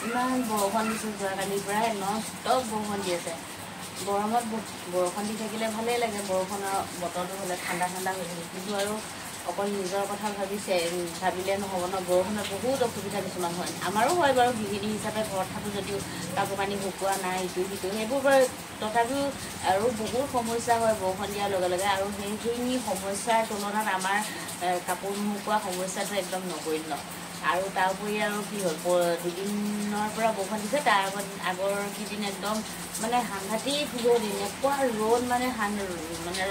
ইমান বৰষুণ দিছে যোৱাকালিৰ পৰাই নন-ষ্টপ বৰষুণ দি আছে। গৰমত বৰষুণ দি থাকিলে ভালেই লাগে, বৰষুণৰ বতৰটো হ'লে ঠাণ্ডা ঠাণ্ডা হৈ থাকে। কিন্তু আৰু অকল নিজৰ কথা ভাবিলে নহ'ব ন। বৰষুণত বহুত অসুবিধা কিছুমান হয়, আমাৰো হয় বাৰু। গৃহিণী হিচাপে ঘৰত থাকোঁ যদিও কাপোৰ কানি শুকোৱা নাই, ইটো সিটো সেইবোৰ বাৰু। তথাপিও আৰু বহুত সমস্যা হয় বৰষুণ দিয়াৰ লগে লগে। আৰু সেইখিনি সমস্যাৰ তুলনাত আমাৰ কাপোৰ নুশুকোৱা সমস্যাটো একদম নগণ্য। আৰু তাৰ উপৰি আৰু কি হ'ল, দুদিনৰ পৰা বৰষুণ দিছে, তাৰ আগৰ কেইদিন একদম মানে সাংঘাতিক ৰ'দ, এনেকুৱা ৰ'দ মানে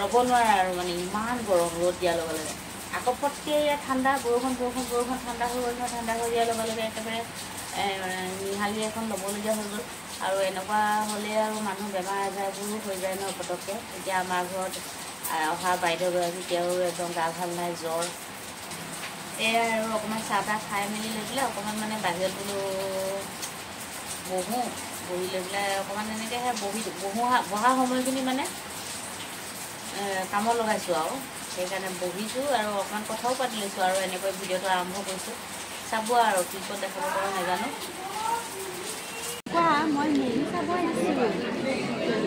ৰ'ব নোৱাৰা আৰু মানে ইমান গৰম ৰ'দ দিয়াৰ লগে লগে। আকৌ পটকৈ ইয়াত ঠাণ্ডা, বৰষুণ ঠাণ্ডা হৈ গ'ল নহয়। ঠাণ্ডা হৈ দিয়াৰ লগে লগে একেবাৰে নিহালি এখন ল'বলগীয়া হৈ গ'ল। আৰু এনেকুৱা হ'লে আৰু মানুহ বেমাৰ আজাৰবোৰো হৈ যায় ন পটককৈ। এতিয়া আমাৰ ঘৰত অহা বাইদেউগৰাকী, তেওঁ একদম গা ভাল নাই, জ্বৰ। এয়াই আৰু অকণমান চাহ তাহ খাই মেলি লৈ পেলাই অকণমান মানে বাহিৰত বোলো বহি লৈ পেলাই অকণমান এনেকৈ বহা সময়খিনি মানে কামত লগাইছোঁ আৰু সেইকাৰণে বহিছোঁ আৰু অকণমান কথাও পাতি লৈছোঁ আৰু এনেকৈ ভিডিঅ'টো আৰম্ভ কৰিছোঁ। চাব আৰু কি ক'ত দেখাব পাৰোঁ নাজানো। মই মেলি চাব আহিছিলোঁ।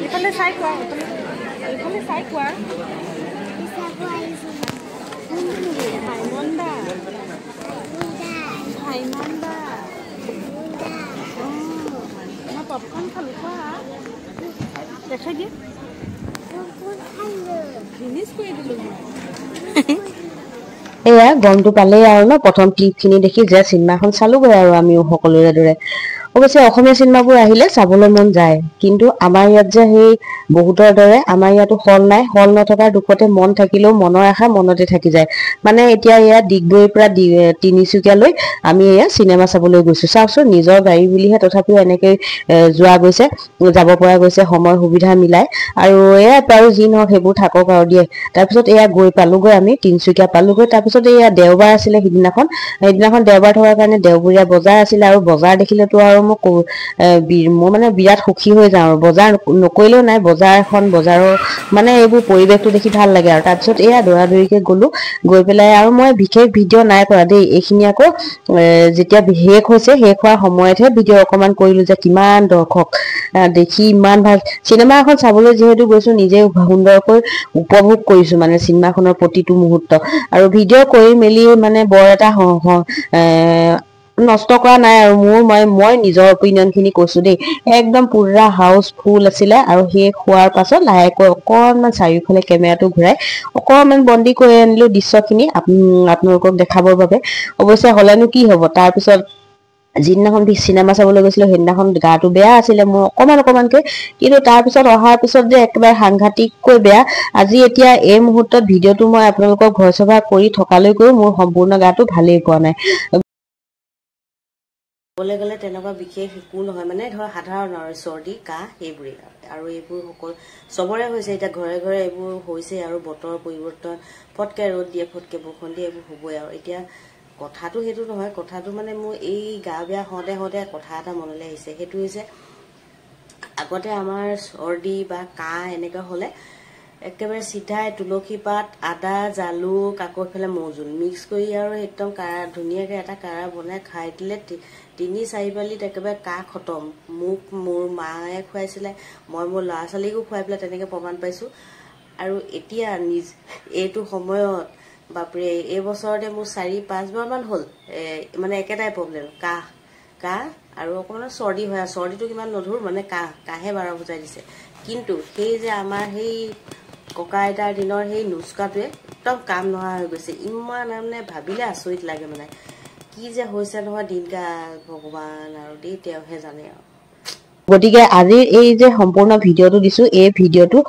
এইফালে চাই কোৱা, এইফালে চাই কোৱা। ভাইমন্দা মই পপকৰ্ণ খালোঁ, কোৱা দেখাই দিয়ে। ফিনিছ কৰি দিলোঁ মই। এয়া গমটো পালেই আৰু ন, প্ৰথম ক্লিপখিনি দেখি যে চিনেমাখন চালোগৈ আৰু আমিও সকলোৰে দৰে। অৱশ্যে অসমীয়া চিনেমাবোৰ আহিলে চাবলৈ মন যায়, কিন্তু আমাৰ ইয়াত যে সেই বহুতৰ দৰে আমাৰ ইয়াতো হল নাই। হল নথকাৰ দুখতে মন থাকিলেও মনৰ আশা মনতে থাকি যায়। মানে এতিয়া এয়া ডিগবৈৰ পৰা তিনিচুকীয়ালৈ আমি এয়া চিনেমা চাবলৈ গৈছো। চাওকচোন, নিজৰ গাড়ী বুলিহে তথাপিও এনেকৈ যোৱা গৈছে, যাব পৰা গৈছে সময় সুবিধা মিলাই। আৰু এয়া বাৰু যি নহওক সেইবোৰ থাকক আৰু দিয়ে। তাৰপিছত এয়া গৈ পালোগৈ, আমি তিনিচুকীয়া পালোগৈ। তাৰপিছত এয়া দেওবাৰ আছিলে সেইদিনাখন দেওবাৰ থকাৰ কাৰণে দেওবৰীয়া বজাৰ আছিলে। আৰু বজাৰ দেখিলেতো আৰু মই মানে বিৰাট সুখী হৈ যাওঁ। আৰু বজাৰ নকৰিলেও নাই, বজাৰৰ মানে এইবোৰ পৰিৱেশটো দেখি ভাল লাগে। আৰু তাৰপিছত এয়া দৌৰা দৌৰিকে গলো, গৈ পেলাই আৰু মই বিশেষ ভিডিঅ' নাই কৰা দেই। এইখিনি আকৌ যেতিয়া শেষ হৈছে, শেষ হোৱাৰ সময়তহে ভিডিঅ' অকমান কৰিলো যে কিমান দৰ্শক দেখি ইমান ভাল। চিনেমা এখন চাবলৈ যিহেতু গৈছো, নিজে সুন্দৰকৈ উপভোগ কৰিছো মানে চিনেমাখনৰ প্ৰতিটো মুহূৰ্ত। আৰু ভিডিঅ' কৰি মেলি মানে বৰ এটা নষ্ট কৰা নাই আৰু মই নিজৰ অপিনিয়ন খিনি কৈছো দেই। একদম পুৰা হাউচফুল আছিলে। আৰু শেষ হোৱাৰ পাছত লাহেকৈ অকনমান চাৰিওফালে কেমেৰাটো ঘূৰাই অকনমান বন্দী কৰি আনিলো দৃশ্যখিনি আপোনালোকক দেখাবৰ বাবে। অৱশ্যে হলেনো কি হব, তাৰপিছত যিদিনাখন চিনেমা চাবলৈ গৈছিলো সেইদিনাখন গাটো বেয়া আছিলে মোৰ অকমানকৈ। কিন্তু তাৰ পিছত অহাৰ পিছত যে একেবাৰে সাংঘাতিককৈ বেয়া। আজি এতিয়া এই মুহূৰ্তত ভিডিঅ'টো মই আপোনালোকক ভইচ অভাৰ কৰি থকালৈকেও মোৰ সম্পূৰ্ণ গাটো ভালেই পোৱা নাই। ক'বলৈ গ'লে তেনেকুৱা বিশেষ একো নহয়, মানে ধৰ সাধাৰণ আৰু চৰ্দি কাহ সেইবোৰেই। আৰু এইবোৰ চবৰে হৈছে, এতিয়া ঘৰে ঘৰে এইবোৰ হৈছে। আৰু বতৰ পৰিৱৰ্তন, ফটকে ৰ'দ দিয়ে, ফটকে বৰষুণ দিয়ে, এইবোৰ হ'বই আৰু। এতিয়া কথাটো সেইটো নহয়, কথাটো মানে মোৰ এই গা বেয়া হওঁতে কথা এটা মনলৈ আহিছে। সেইটো হৈছে, আগতে আমাৰ চৰ্দি বা কাহ এনেকুৱা হ'লে একেবাৰে চিধাই তুলসী পাত, আদা, জালুক, আকৌ এইফালে মৌজোল মিক্স কৰি আৰু একদম কাঢ়া ধুনীয়াকৈ এটা কাঢ়া বনাই খাই দিলে ৩-৪ বালিত একেবাৰে কাহ খতম। মোৰ মায়ে খুৱাইছিলে, মই মোৰ ল'ৰা ছোৱালীকো খুৱাই পেলাই তেনেকৈ প্ৰমাণ পাইছোঁ। আৰু এতিয়া এইটো সময়ত বাপৰে, এই বছৰতে মোৰ 4-5 বাৰমান হ'ল মানে একেটাই প্ৰব্লেম, কাহ আৰু অকণমান চৰ্দি হয়। আৰু চৰ্দিটো কিমান নধৰো, মানে কাহে 12 বজাই দিছে। কিন্তু সেই যে আমাৰ সেই ককা আইতাৰ দিনৰ সেই নুস্কাটোৱে একদম কাম নোহোৱা হৈ গৈছে। ইমান মানে ভাবিলে আচৰিত লাগে। মানে কি যে হৈছে নহয় দিনকাল, ভগৱান আৰু দেই তেওঁহে জানে আৰু। গতিকে আজিৰ এই যে সম্পূৰ্ণ ভিডিঅ'টো দিছো, এই ভিডিঅ'টো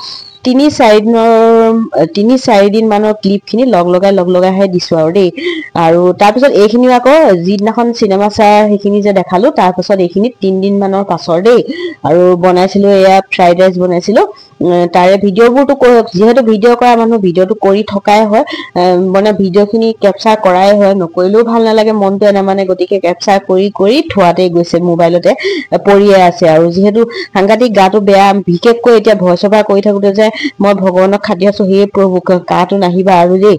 3-4 দিন মানৰ ক্লিপ খিনি লগ লগাইহে দিছো আৰু দেই। আৰু তাৰপিছত এইখিনি আকৌ যিদিনাখন চিনেমা চাই সেইখিনি যে দেখালো, তাৰপিছত এইখিনি 3 দিন মানৰ পাছৰ দেই। আৰু বনাইছিলো এয়া ফ্ৰাইড ৰাইচ বনাইছিলো। তাৰে ভিডিঅ'বোৰতো যিহেতু ভিডিঅ' কৰা মানুহ, ভিডিঅ'টো কৰি থকাই হয়, মানে ভিডিঅ' খিনি কেপচাৰ কৰাই হয়। নকৰিলেও ভাল নালাগে, মনটো মানে। গতিকে কেপচাৰ কৰি থোৱাতেই গৈছে, মোবাইলতে পৰিয়ে আছে। আৰু যিহেতু সাংঘাতিক গাটো বেয়া, বিশেষকৈ এতিয়া ভইচ অভাৰ কৰি থাকোতে যে মই ভগৱানক খাটি আছো, সেই প্ৰভু কাহটো নাহিবা আৰু দেই।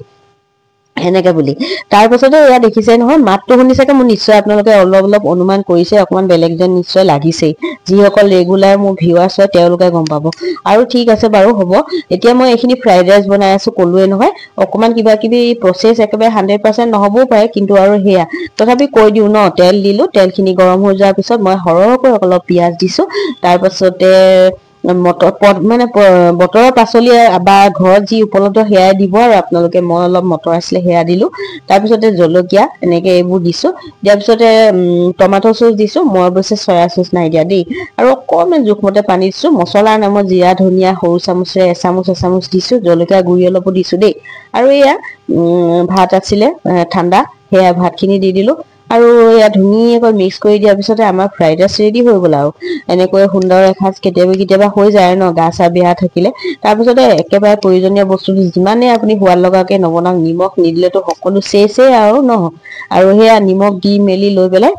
এনেকে বুলি তাৰ পাছতে এয়া দেখিছে নহয় মাতটো শুনিছাকে মোৰ নিশ্চয় আপোনালোকে অলপ অলপ অনুমান কৰিছে অকমান বেলেগজন নিশ্চয় লাগিছে যিসকল ৰেগুলাৰ মোৰ ভিউৱাৰ্ছ হয় তেওঁলোকে গম পাব আৰু ঠিক আছে বাৰু হ'ব এতিয়া মই এইখিনি ফ্ৰাইড ৰাইচ বনাই আছো কলোৱে নহয় অকমান কিবা কিবি প্ৰসেছ একেবাৰে 100% নহবও পাৰে কিন্তু আৰু হেয়া তথাপি কৈ দিও ন তেল দিলো তেলখিনি গৰম হৈ যোৱাৰ পিছত মই হৰকৈ অলপ পিয়াজ দিছো তাৰ পাছতে মটৰ মানে বতৰৰ পাচলি বা ঘৰত যি উপলব্ধ সেয়াই দিব আৰু আপোনালোকে মই অলপ মটৰ আছিলে সেয়া দিলো তাৰ পিছতে জলকীয়া এনেকে এইবোৰ দিছো দিয়াৰ পিছতে টমেটো চচ দিছো মই অৱশ্যে সয়া চচ নাই দিয়া দেই আৰু অকণমান জোখমতে পানী দিছো মছলাৰ নামত জিৰা ধনিয়া সৰু চামুচে এচামুচ দিছো জলকীয়া গুৰি অলপো দিছো দেই আৰু এয়া ভাত আছিলে ঠাণ্ডা সেয়া ভাতখিনি দি দিলো আৰু এয়া ধুনীয়াকৈ মিক্স কৰি দিয়াৰ পিছতে আমাৰ ফ্ৰাইড ৰাইচ ৰেডি হৈ গ'ল আৰু এনেকৈ সুন্দৰ এসাঁজ কেতিয়াবা হৈ যায় ন গা চা বেয়া থাকিলে তাৰ পিছতে একেবাৰে প্ৰয়োজনীয় বস্তু যিমানে আপুনি সোৱাদ লগাকে নবনাওক নিমখ নিদিলেতো সকলো চেছে আৰু ন আৰু সেয়া নিমখ দি মেলি লৈ পেলাই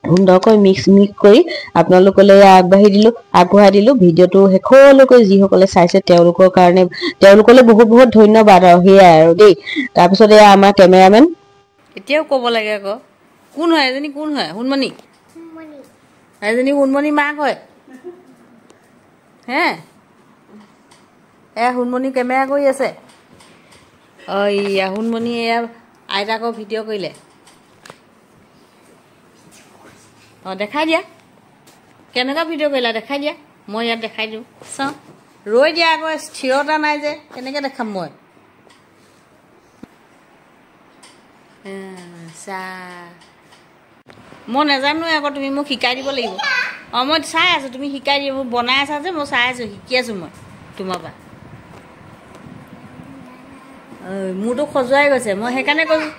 সুন্দৰকৈ মিক্স কৰি আপোনালোকলৈ আগবঢ়াই দিলো ভিডিঅ'টো শেষলৈকৈ যিসকলে চাইছে তেওঁলোকলৈ বহুত ধন্যবাদ আৰু সেয়াই আৰু দেই তাৰপিছতে আমাৰ কেমেৰামেন এতিয়াও ক'ব লাগে আকৌ কোন হয় এজনী কোন হয় হুনমণি এজনী হুনমণি মাক হয় হে হুনমণি কেমেৰা কৰি আছে ইয়া হুনমণি এয়া আইতাকক ভিডিঅ' কৰিলে দেখাই দিয়া কেনেকুৱা ভিডিঅ' কৰিলা দেখাই দিয়া মই ইয়াত দেখাই দিওঁ চাওঁ ৰৈ দিয়া আকৌ স্থিৰতা নাই যে কেনেকৈ দেখাম মই মই নাজানোৱে আকৌ তুমি মোক শিকাই দিব লাগিব মই চাই আছোঁ তুমি শিকাই দিয়া মোক বনাই আছা যে মই চাই আছোঁ শিকি আছোঁ মই তোমাৰ পৰা মোৰতো খজুৱাই গৈছে মই সেইকাৰণে কৈছোঁ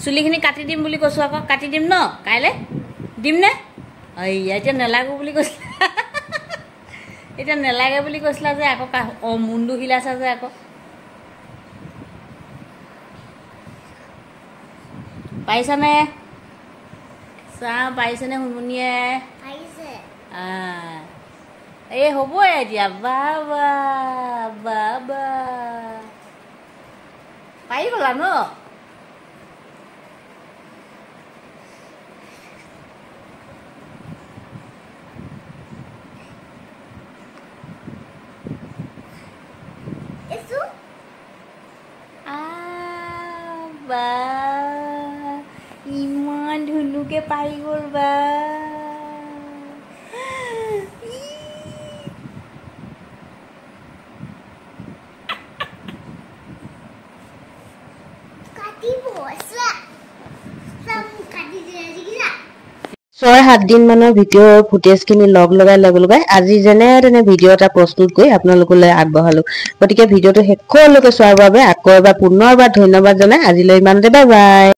চুলিখিনি কাটি দিম বুলি কৈছোঁ আকৌ কাটি দিম ন কাইলৈ দিম নে এতিয়া নেলাগো বুলি কৈছিলা এতিয়া নেলাগে বুলি কৈছিলা যে আকৌ মুণ্ডু হিলাইছা যে আকৌ পাৰিছানে চাওঁ পাৰিছেনে হুনমণিয়ে এই হ'বই এতিয়া বাবা পাৰি গ'লা ন ইমান ধুনুকে পাৰি গ'ল বা ছয় 7 দিন মানৰ ভিডিঅ' ফুটেজখিনি লগাই আজি যেনে তেনে ভিডিঅ' এটা প্ৰস্তুত কৰি আপোনালোকলৈ আগবঢ়ালো গতিকে ভিডিঅ'টো শেষলৈকে চোৱাৰ বাবে আকৌ এবাৰ পুনৰবাৰ ধন্যবাদ জনাই আজিলৈ ইমানতে বাই বাই